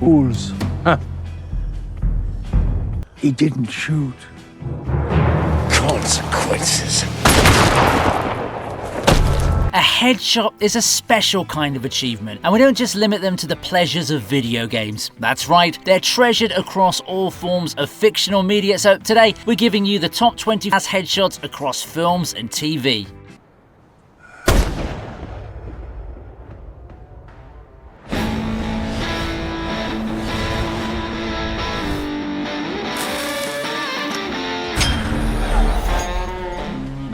Fools. Huh. He didn't shoot. Consequences. A headshot is a special kind of achievement, and we don't just limit them to the pleasures of video games. That's right, they're treasured across all forms of fictional media, so today we're giving you the top 20 mass headshots across films and TV.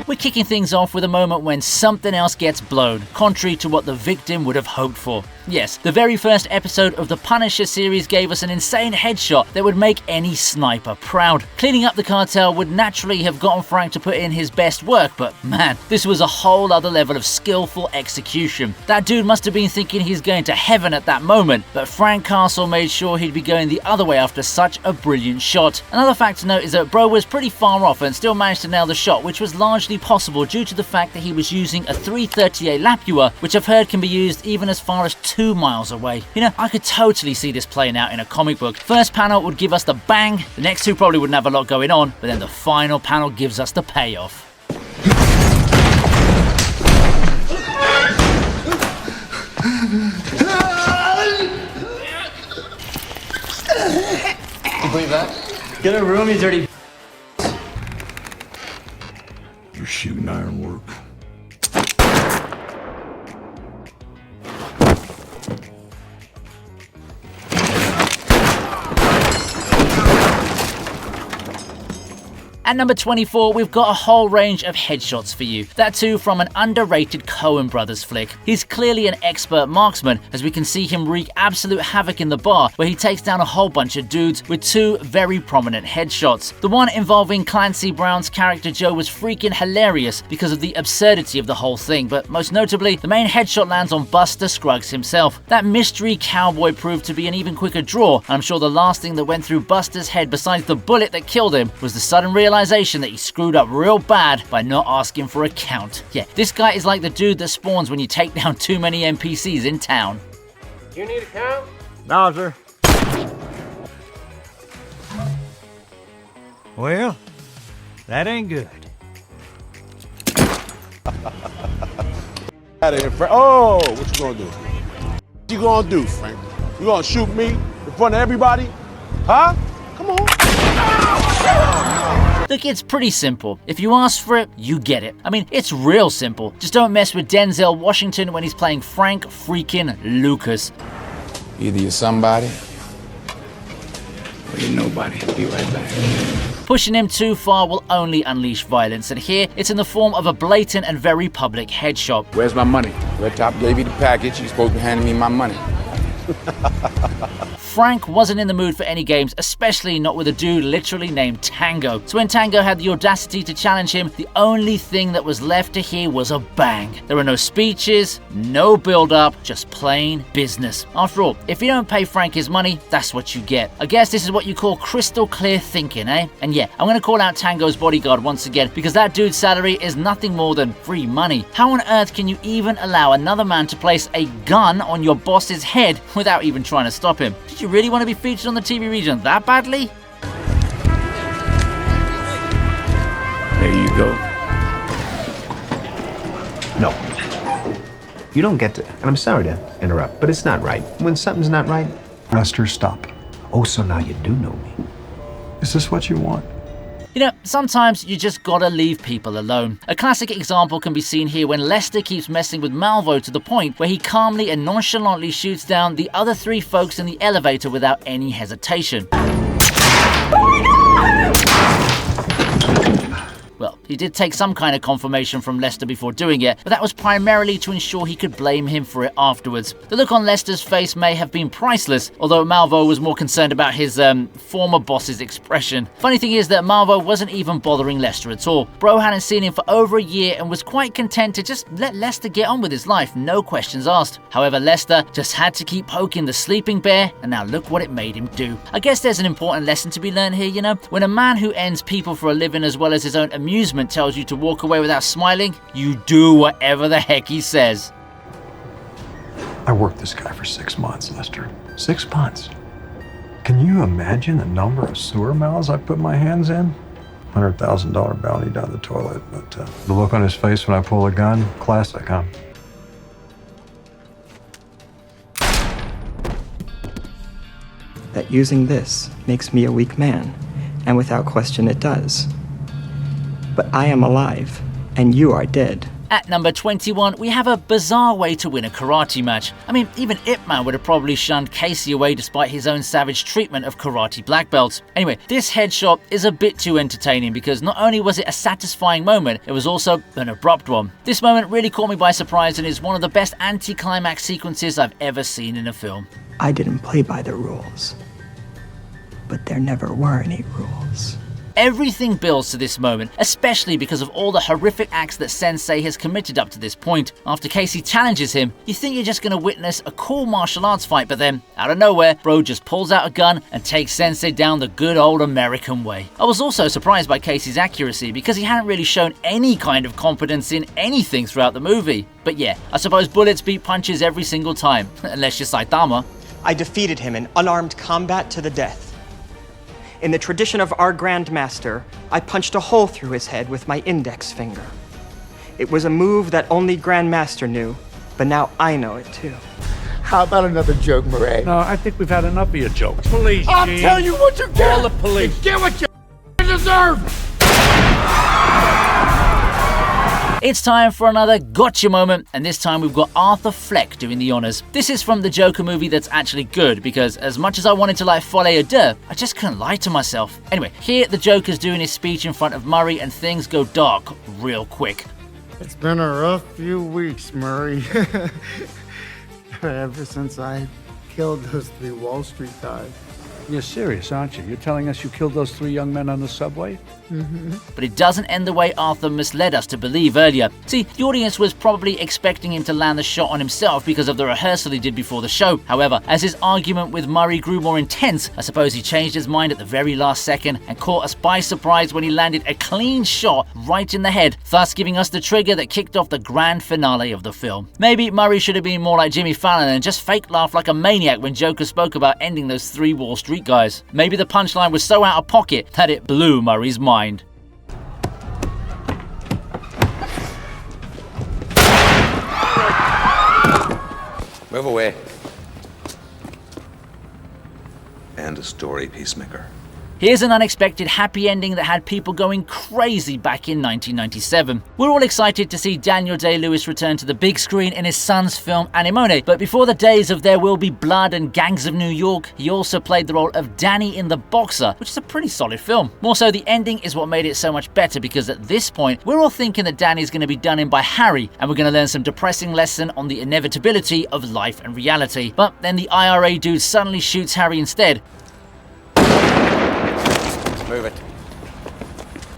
We're kicking things off with a moment when something else gets blown, contrary to what the victim would have hoped for. Yes, the very first episode of the Punisher series gave us an insane headshot that would make any sniper proud. Cleaning up the cartel would naturally have gotten Frank to put in his best work, but man, this was a whole other level of skillful execution. That dude must have been thinking he's going to heaven at that moment, but Frank Castle made sure he'd be going the other way after such a brilliant shot. Another fact to note is that Bro was pretty far off and still managed to nail the shot, which was largely possible due to the fact that he was using a 338 Lapua, which I've heard can be used even as far as 2 miles away. You know, I could totally see this playing out in a comic book. First panel would give us the bang, the next two probably wouldn't have a lot going on, but then the final panel gives us the payoff. You believe that? Get a room, you dirty. You're shooting ironwork. At number 24, we've got a whole range of headshots for you. That too from an underrated Coen brothers flick. He's clearly an expert marksman, as we can see him wreak absolute havoc in the bar, where he takes down a whole bunch of dudes with two very prominent headshots. The one involving Clancy Brown's character Joe was freaking hilarious because of the absurdity of the whole thing, but most notably, the main headshot lands on Buster Scruggs himself. That mystery cowboy proved to be an even quicker draw, and I'm sure the last thing that went through Buster's head besides the bullet that killed him was the sudden realization that he screwed up real bad by not asking for a count. Yeah, this guy is like the dude that spawns when you take down too many NPCs in town. You need a count? No, sir. Well, that ain't good. Out of here, Frank. Oh, what you gonna do? What you gonna do, Frank? You gonna shoot me in front of everybody? Huh? Come on. Look, it's pretty simple. If you ask for it, you get it. I mean, it's real simple. Just don't mess with Denzel Washington when he's playing Frank freaking Lucas. Either you're somebody Or you're nobody. Be right back. Pushing him too far will only unleash violence, and here it's in the form of a blatant and very public headshot. Where's my money? Red Top gave you the package. You're supposed to be handing me my money. Frank wasn't in the mood for any games, especially not with a dude literally named Tango. So when Tango had the audacity to challenge him, the only thing that was left to hear was a bang. There were no speeches, no build-up, just plain business. After all, if you don't pay Frank his money, that's what you get. I guess this is what you call crystal clear thinking, eh? And yeah, I'm gonna call out Tango's bodyguard once again, because that dude's salary is nothing more than free money. How on earth can you even allow another man to place a gun on your boss's head without even trying to stop him? Did you really want to be featured on the TV region that badly? There you go. No. You don't get to, and I'm sorry to interrupt, but it's not right. When something's not right, Lester, stop. oh, so now you do know me. Is this what you want? You know, sometimes you just gotta leave people alone. A classic example can be seen here when Lester keeps messing with Malvo to the point where he calmly and nonchalantly shoots down the other three folks in the elevator without any hesitation. Well, he did take some kind of confirmation from Lester before doing it, but that was primarily to ensure he could blame him for it afterwards. The look on Lester's face may have been priceless, although Malvo was more concerned about his former boss's expression. Funny thing is that Malvo wasn't even bothering Lester at all. Bro hadn't seen him for over a year and was quite content to just let Lester get on with his life, no questions asked. However, Lester just had to keep poking the sleeping bear, and now look what it made him do. I guess there's an important lesson to be learned here, you know? When a man who ends people for a living as well as his own amusement tells you to walk away without smiling, you do whatever the heck he says. I worked this guy for 6 months, Lester. 6 months. Can you imagine the number of sewer mouths I put my hands in? $100,000 bounty down the toilet, but the look on his face when I pull a gun, classic, huh? That using this makes me a weak man, and without question it does. But I am alive, and you are dead. At number 21, we have a bizarre way to win a karate match. I mean, even Ip Man would have probably shunned Casey away despite his own savage treatment of karate black belts. Anyway, this headshot is a bit too entertaining because not only was it a satisfying moment, it was also an abrupt one. This moment really caught me by surprise and is one of the best anti-climax sequences I've ever seen in a film. I didn't play by the rules, but there never were any rules. Everything builds to this moment, especially because of all the horrific acts that Sensei has committed up to this point. After Casey challenges him, you think you're just going to witness a cool martial arts fight, but then, out of nowhere, bro just pulls out a gun and takes Sensei down the good old American way. I was also surprised by Casey's accuracy because he hadn't really shown any kind of competence in anything throughout the movie. But yeah, I suppose bullets beat punches every single time, unless you're Saitama. I defeated him in unarmed combat to the death. In the tradition of our Grand Master, I punched a hole through his head with my index finger. It was a move that only Grand Master knew, but now I know it too. How about another joke, Murray? No, I think we've had enough of your jokes. Police, I'm telling you what you get! Call the police. You get what you deserve! It's time for another gotcha moment, and this time we've got Arthur Fleck doing the honors. This is from the Joker movie that's actually good, because as much as I wanted to like folie à deux, I just couldn't lie to myself. Anyway, here the Joker's doing his speech in front of Murray and things go dark real quick. It's been a rough few weeks, Murray. Ever since I killed those 3 Wall Street guys. You're serious, aren't you? You're telling us you killed those 3 young men on the subway? But it doesn't end the way Arthur misled us to believe earlier. See, the audience was probably expecting him to land the shot on himself because of the rehearsal he did before the show. However, as his argument with Murray grew more intense, I suppose he changed his mind at the very last second and caught us by surprise when he landed a clean shot right in the head, thus giving us the trigger that kicked off the grand finale of the film. Maybe Murray should have been more like Jimmy Fallon and just fake laugh like a maniac when Joker spoke about ending those 3 Wall Street guys. Maybe the punchline was so out of pocket that it blew Murray's mind. Move away. And a story, Peacemaker. Here's an unexpected happy ending that had people going crazy back in 1997. We're all excited to see Daniel Day-Lewis return to the big screen in his son's film Anemone, but before the days of There Will Be Blood and Gangs of New York, he also played the role of Danny in The Boxer, which is a pretty solid film. More so, the ending is what made it so much better because at this point, we're all thinking that Danny's going to be done in by Harry, and we're going to learn some depressing lesson on the inevitability of life and reality. But then the IRA dude suddenly shoots Harry instead. Move it.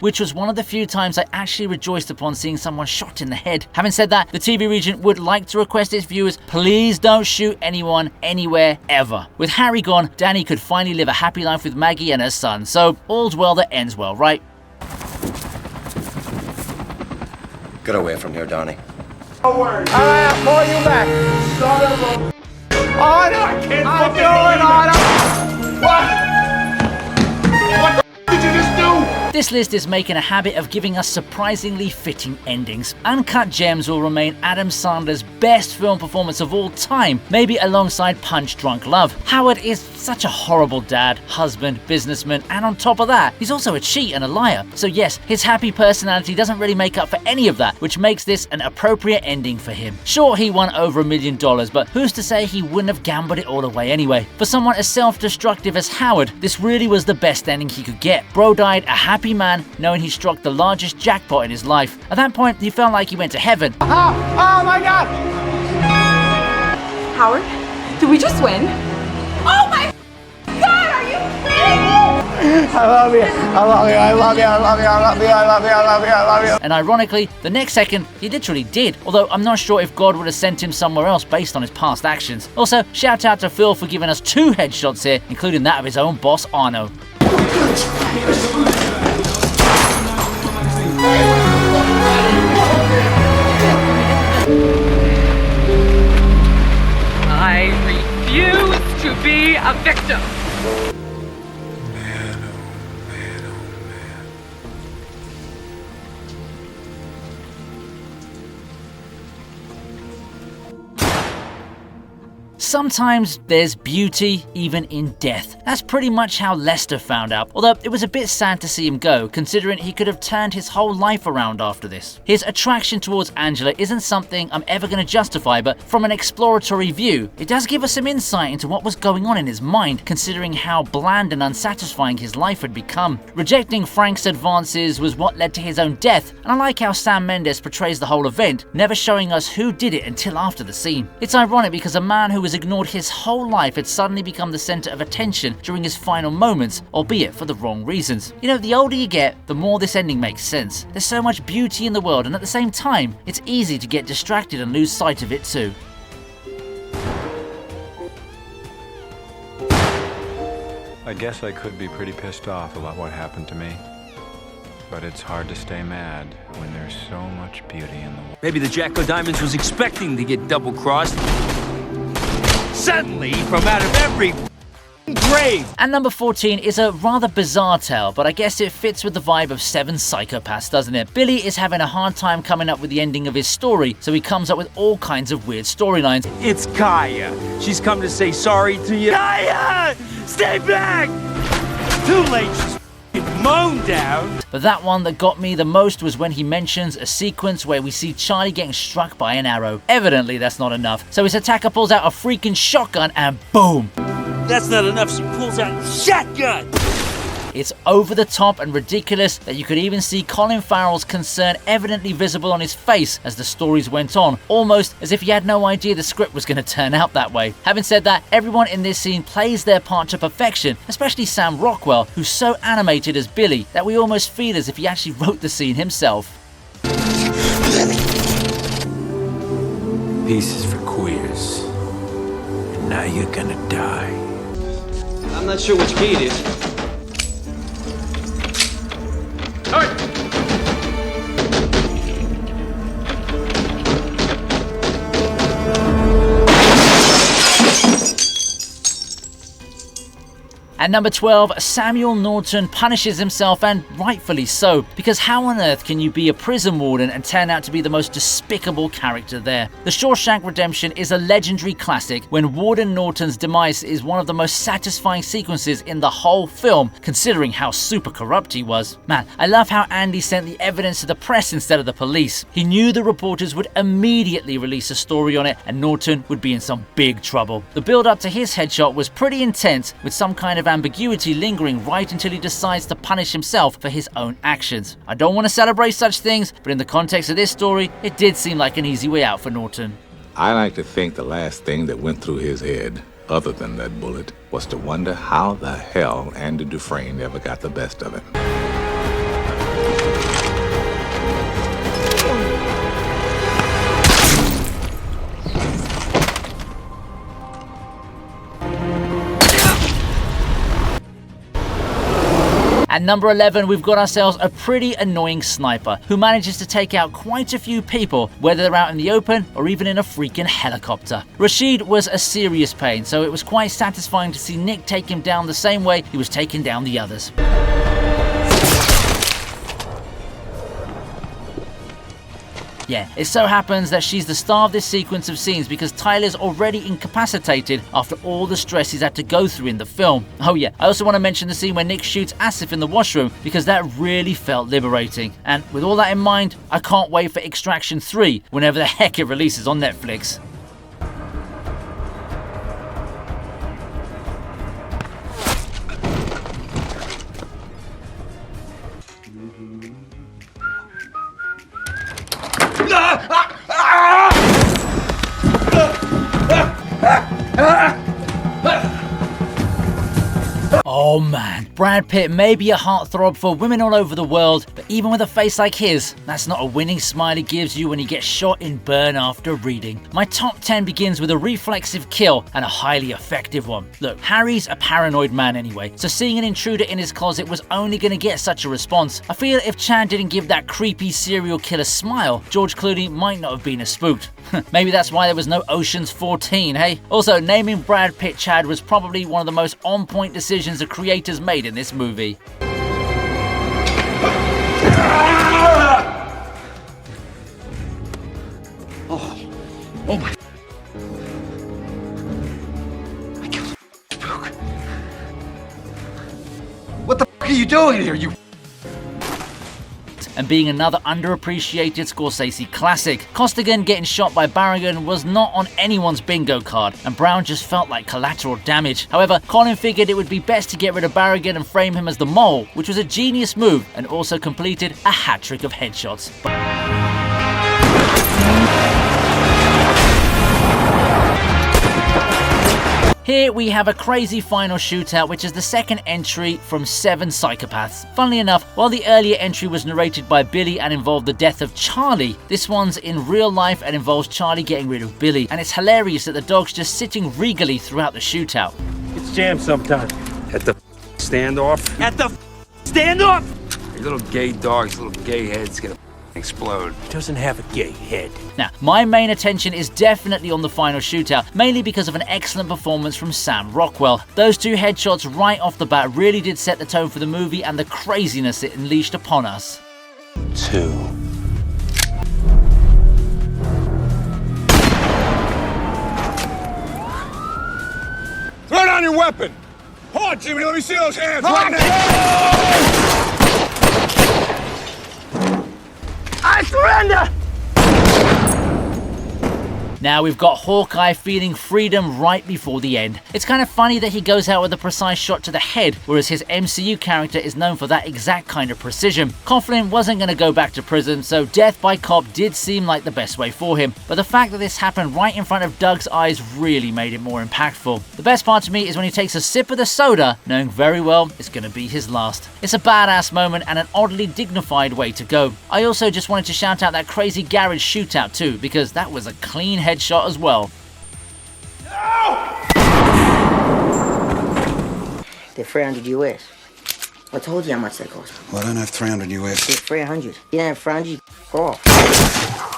Which was one of the few times I actually rejoiced upon seeing someone shot in the head. Having said that, the TV Regent would like to request its viewers, please don't shoot anyone, anywhere, ever. With Harry gone, Danny could finally live a happy life with Maggie and her son, so all's well that ends well, right? Get away from here, Donnie. Don't worry. I'll call you back. Son of a... Otto! I can't fucking do it, Otto! What? What the did you just do? This list is making a habit of giving us surprisingly fitting endings. Uncut Gems will remain Adam Sandler's best film performance of all time, maybe alongside Punch Drunk Love. Howard is such a horrible dad, husband, businessman, and on top of that, he's also a cheat and a liar. So yes, his happy personality doesn't really make up for any of that, which makes this an appropriate ending for him. Sure, he won over $1 million, but who's to say he wouldn't have gambled it all away anyway? For someone as self-destructive as Howard, this really was the best ending he could get. Bro died a happy man, knowing he struck the largest jackpot in his life. At that point, he felt like he went to heaven. Oh my God! Howard, did we just win? Oh my God, are you kidding me? I love you. I love you. I love you. I love you. I love you. I love you. I love you. I love you. And ironically, the next second, he literally did. Although I'm not sure if God would have sent him somewhere else based on his past actions. Also, shout out to Phil for giving us 2 headshots here, including that of his own boss, Arno. I refuse to be a victim. Sometimes there's beauty even in death. That's pretty much how Lester found out, although it was a bit sad to see him go, considering he could have turned his whole life around after this. His attraction towards Angela isn't something I'm ever going to justify, but from an exploratory view, it does give us some insight into what was going on in his mind, considering how bland and unsatisfying his life had become. Rejecting Frank's advances was what led to his own death, and I like how Sam Mendes portrays the whole event, never showing us who did it until after the scene. It's ironic because a man who was ignored his whole life had suddenly become the center of attention during his final moments, albeit for the wrong reasons. You know, the older you get, the more this ending makes sense. There's so much beauty in the world, and at the same time, it's easy to get distracted and lose sight of it too. I guess I could be pretty pissed off about what happened to me. But it's hard to stay mad when there's so much beauty in the world. Maybe the Jack of Diamonds was expecting to get double-crossed. Suddenly, from out of every grave. And number 14 is a rather bizarre tale, but I guess it fits with the vibe of Seven Psychopaths, doesn't it? Billy is having a hard time coming up with the ending of his story, so he comes up with all kinds of weird storylines. It's Kaya. She's come to say sorry to you. Kaya! Stay back! Too late, she's mown down. But that one that got me the most was when he mentions a sequence where we see Charlie getting struck by an arrow. Evidently that's not enough, so his attacker pulls out a freaking shotgun and boom! That's not enough, she pulls out a shotgun! It's over the top and ridiculous that you could even see Colin Farrell's concern evidently visible on his face as the stories went on, almost as if he had no idea the script was going to turn out that way. Having said that, everyone in this scene plays their part to perfection, especially Sam Rockwell, who's so animated as Billy that we almost feel as if he actually wrote the scene himself. Pieces for queers. And now you're gonna die. I'm not sure which key it is. At number 12, Samuel Norton punishes himself, and rightfully so, because how on earth can you be a prison warden and turn out to be the most despicable character there? The Shawshank Redemption is a legendary classic when Warden Norton's demise is one of the most satisfying sequences in the whole film, considering how super corrupt he was. Man, I love how Andy sent the evidence to the press instead of the police. He knew the reporters would immediately release a story on it and Norton would be in some big trouble. The build up to his headshot was pretty intense, with some kind of ambiguity lingering right until he decides to punish himself for his own actions. I don't want to celebrate such things, but in the context of this story, it did seem like an easy way out for Norton. I like to think the last thing that went through his head, other than that bullet, was to wonder how the hell Andy Dufresne ever got the best of him. At number 11, we've got ourselves a pretty annoying sniper who manages to take out quite a few people, whether they're out in the open or even in a freaking helicopter. Rashid was a serious pain, so it was quite satisfying to see Nick take him down the same way he was taking down the others. Yeah, it so happens that she's the star of this sequence of scenes because Tyler's already incapacitated after all the stress he's had to go through in the film. Oh yeah, I also want to mention the scene where Nick shoots Asif in the washroom because that really felt liberating. And with all that in mind, I can't wait for Extraction 3 whenever the heck it releases on Netflix. Oh man, Brad Pitt may be a heartthrob for women all over the world, but even with a face like his, that's not a winning smile he gives you when he gets shot in Burn After Reading. My top 10 begins with a reflexive kill and a highly effective one. Look, Harry's a paranoid man anyway, so seeing an intruder in his closet was only going to get such a response. I feel if Chan didn't give that creepy serial killer smile, George Clooney might not have been as spooked. Maybe that's why there was no Ocean's 14, hey? Also, naming Brad Pitt Chad was probably one of the most on-point decisions the creators made in this movie. Oh my. you doing here, you? And being another underappreciated Scorsese classic. Costigan getting shot by Barrigan was not on anyone's bingo card, and Brown just felt like collateral damage. However, Colin figured it would be best to get rid of Barrigan and frame him as the mole, which was a genius move and also completed a hat-trick of headshots. Here we have a crazy final shootout, which is the second entry from 7 Psychopaths. Funnily enough, while the earlier entry was narrated by Billy and involved the death of Charlie, this one's in real life and involves Charlie getting rid of Billy, and it's hilarious that the dog's just sitting regally throughout the shootout. It's jammed sometimes. At the standoff. At the standoff! Your little gay dog's little gay head's gonna explode. Doesn't have a gay head. Now, my main attention is definitely on the final shootout, mainly because of an excellent performance from Sam Rockwell. Those 2 headshots right off the bat really did set the tone for the movie and the craziness it unleashed upon us. 2. Throw down your weapon! Hold on, Jimmy, let me see those hands right now! I surrender! Now we've got Hawkeye feeling freedom right before the end. It's kind of funny that he goes out with a precise shot to the head, whereas his MCU character is known for that exact kind of precision. Coughlin wasn't going to go back to prison, so death by cop did seem like the best way for him. But the fact that this happened right in front of Doug's eyes really made it more impactful. The best part to me is when he takes a sip of the soda, knowing very well it's going to be his last. It's a badass moment and an oddly dignified way to go. I also just wanted to shout out that crazy garage shootout too, because that was a clean headshot as well. They're 300 US. I told you how much they cost. Well, I don't have 300 US. They're 300. You don't have 300, go off.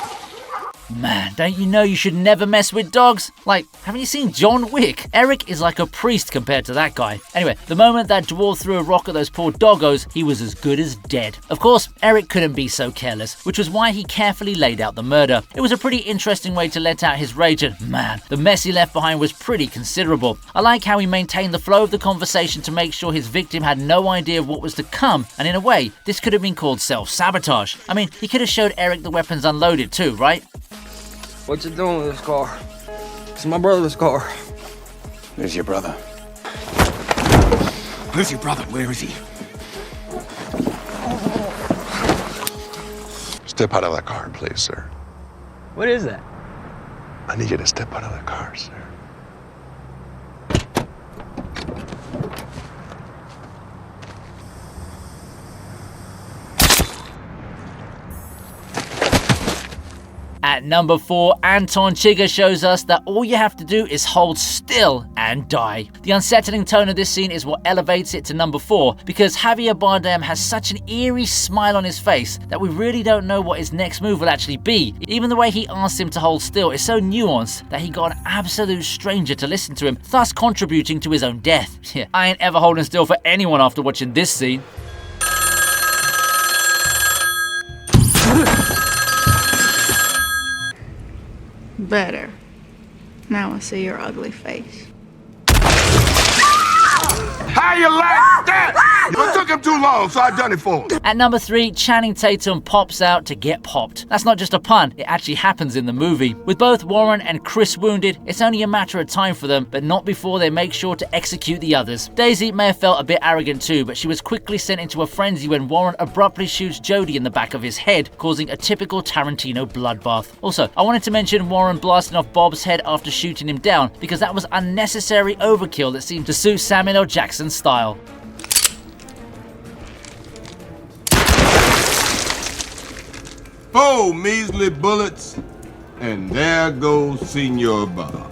Man, don't you know you should never mess with dogs? Like, haven't you seen John Wick? Eric is like a priest compared to that guy. Anyway, the moment that dwarf threw a rock at those poor doggos, he was as good as dead. Of course, Eric couldn't be so careless, which was why he carefully laid out the murder. It was a pretty interesting way to let out his rage, and man, the mess he left behind was pretty considerable. I like how he maintained the flow of the conversation to make sure his victim had no idea of what was to come, and in a way, this could have been called self-sabotage. I mean, he could have showed Eric the weapons unloaded too, right? What you doing with this car? It's my brother's car. Where's your brother? Where's your brother? Where is he? Step out of that car, please, sir. What is that? I need you to step out of that car, sir. At number 4, Anton Chigurh shows us that all you have to do is hold still and die. The unsettling tone of this scene is what elevates it to number 4, because Javier Bardem has such an eerie smile on his face that we really don't know what his next move will actually be. Even the way he asks him to hold still is so nuanced that he got an absolute stranger to listen to him, thus contributing to his own death. Yeah, I ain't ever holding still for anyone after watching this scene. Better. Now I see your ugly face. How you like that? It took him too long, so I done it for him. At number 3, Channing Tatum pops out to get popped. That's not just a pun, it actually happens in the movie. With both Warren and Chris wounded, it's only a matter of time for them, but not before they make sure to execute the others. Daisy may have felt a bit arrogant too, but she was quickly sent into a frenzy when Warren abruptly shoots Jody in the back of his head, causing a typical Tarantino bloodbath. Also, I wanted to mention Warren blasting off Bob's head after shooting him down, because that was unnecessary overkill that seemed to suit Samuel L. Jackson's style. Four measly bullets, and there goes Senor Bob.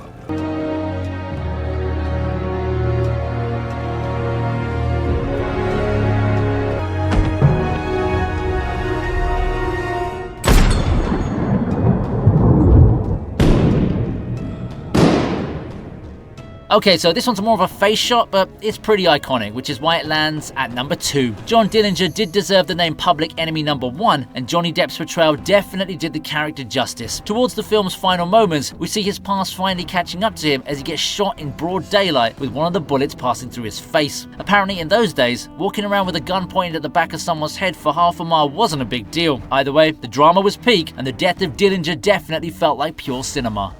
Okay, so this one's more of a face shot, but it's pretty iconic, which is why it lands at number 2. John Dillinger did deserve the name Public Enemy number 1, and Johnny Depp's portrayal definitely did the character justice. Towards the film's final moments, we see his past finally catching up to him as he gets shot in broad daylight with one of the bullets passing through his face. Apparently in those days, walking around with a gun pointed at the back of someone's head for half a mile wasn't a big deal. Either way, the drama was peak, and the death of Dillinger definitely felt like pure cinema.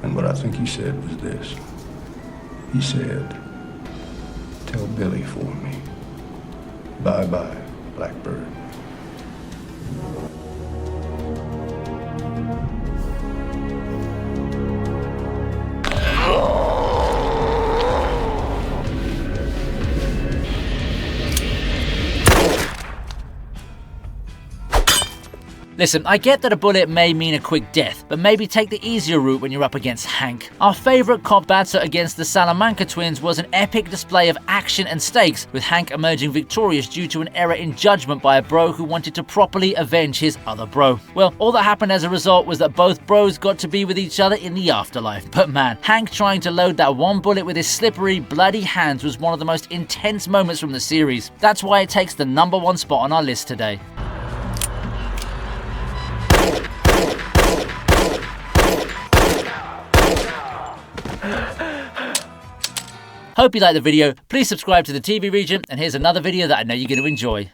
And what I think he said was this. He said, "Tell Billy for me. Bye-bye, Blackbird." Listen, I get that a bullet may mean a quick death, but maybe take the easier route when you're up against Hank. Our favourite cop battle against the Salamanca twins was an epic display of action and stakes, with Hank emerging victorious due to an error in judgment by a bro who wanted to properly avenge his other bro. Well, all that happened as a result was that both bros got to be with each other in the afterlife. But man, Hank trying to load that one bullet with his slippery, bloody hands was one of the most intense moments from the series. That's why it takes the number 1 spot on our list today. Hope you liked the video. Please subscribe to the TV Regent, and here's another video that I know you're going to enjoy.